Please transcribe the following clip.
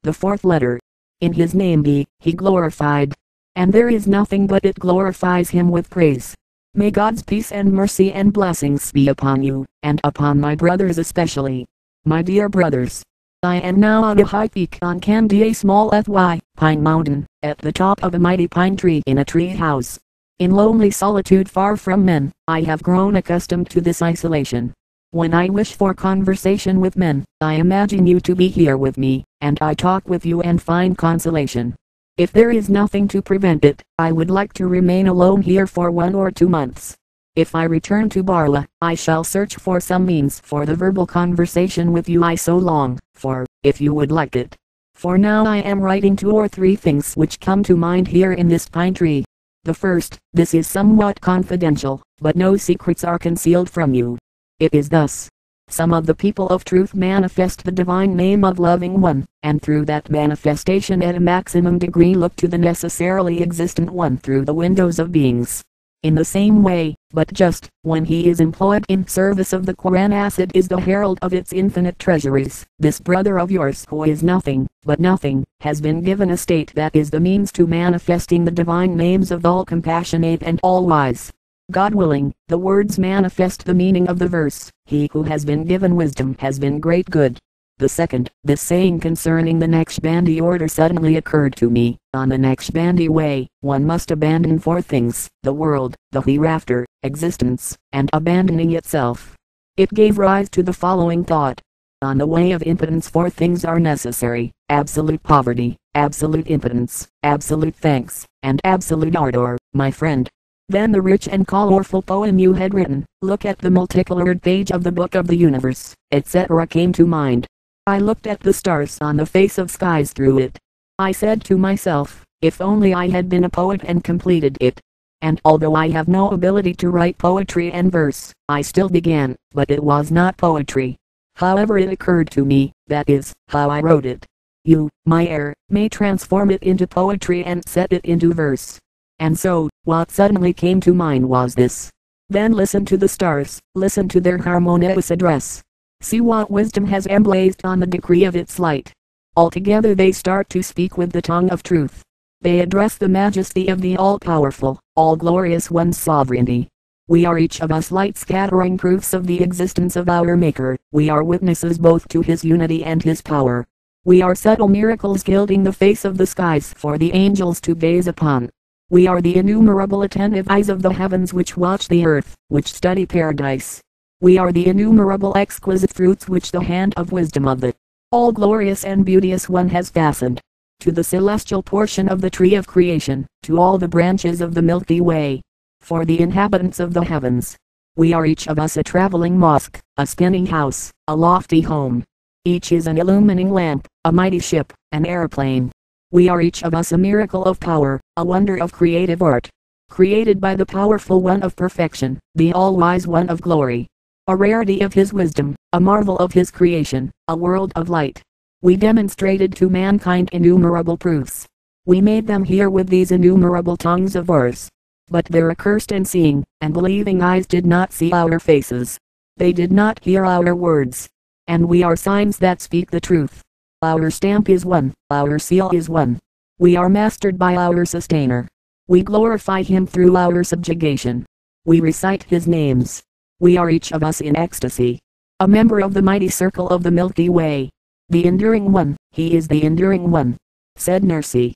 the fourth letter. In his name be he glorified. And there is nothing but it glorifies him with praise. May God's peace and mercy and blessings be upon you, and upon my brothers especially. My dear brothers, I am now on a high peak on Candy, a small pine mountain, at the top of a mighty pine tree in a tree house. In lonely solitude far from men, I have grown accustomed to this isolation. When I wish for conversation with men, I imagine you to be here with me, and I talk with you and find consolation. If there is nothing to prevent it, I would like to remain alone here for 1 or 2 months. If I return to Barla, I shall search for some means for the verbal conversation with you I so long for, if you would like it. For now I am writing 2 or 3 things which come to mind here in this pine tree. The first, this is somewhat confidential, but no secrets are concealed from you. It is thus. Some of the people of truth manifest the divine name of Loving One, and through that manifestation at a maximum degree look to the necessarily existent One through the windows of beings. In the same way, but just when he is employed in service of the Quran as it is the herald of its infinite treasuries, this brother of yours who is nothing, but nothing, has been given a state that is the means to manifesting the divine names of all compassionate and all wise. God willing, the words manifest the meaning of the verse, he who has been given wisdom has been great good. The second, this saying concerning the Naqshbandi order suddenly occurred to me. On the Naqshbandi way, one must abandon 4 things, the world, the hereafter, existence, and abandoning itself. It gave rise to the following thought. On the way of impotence 4 things are necessary: absolute poverty, absolute impotence, absolute thanks, and absolute ardor, my friend. Then the rich and colorful poem you had written, look at the multicolored page of the book of the universe, etc. came to mind. I looked at the stars on the face of skies through it. I said to myself, if only I had been a poet and completed it. And although I have no ability to write poetry and verse, I still began, but it was not poetry. However it occurred to me, that is, how I wrote it. You, my heir, may transform it into poetry and set it into verse. And so, what suddenly came to mind was this. Then listen to the stars, listen to their harmonious address. See what wisdom has emblazed on the decree of its light. Altogether they start to speak with the tongue of truth. They address the majesty of the all-powerful, all-glorious One's sovereignty. We are each of us light scattering proofs of the existence of our Maker. We are witnesses both to His unity and His power. We are subtle miracles gilding the face of the skies for the angels to gaze upon. We are the innumerable attentive eyes of the heavens which watch the earth, which study paradise. We are the innumerable exquisite fruits which the hand of wisdom of the all-glorious and beauteous One has fastened to the celestial portion of the tree of creation, to all the branches of the Milky Way. For the inhabitants of the heavens, we are each of us a traveling mosque, a spinning house, a lofty home. Each is an illumining lamp, a mighty ship, an airplane. We are each of us a miracle of power, a wonder of creative art, created by the powerful One of perfection, the all-wise One of glory. A rarity of His wisdom, a marvel of His creation, a world of light. We demonstrated to mankind innumerable proofs. We made them hear with these innumerable tongues of ours. But their accursed and seeing, and believing eyes did not see our faces. They did not hear our words. And we are signs that speak the truth. Our stamp is one, our seal is one. We are mastered by our sustainer. We glorify Him through our subjugation. We recite His names. We are each of us in ecstasy. A member of the mighty circle of the Milky Way. The enduring One, He is the enduring One. Said Nursi.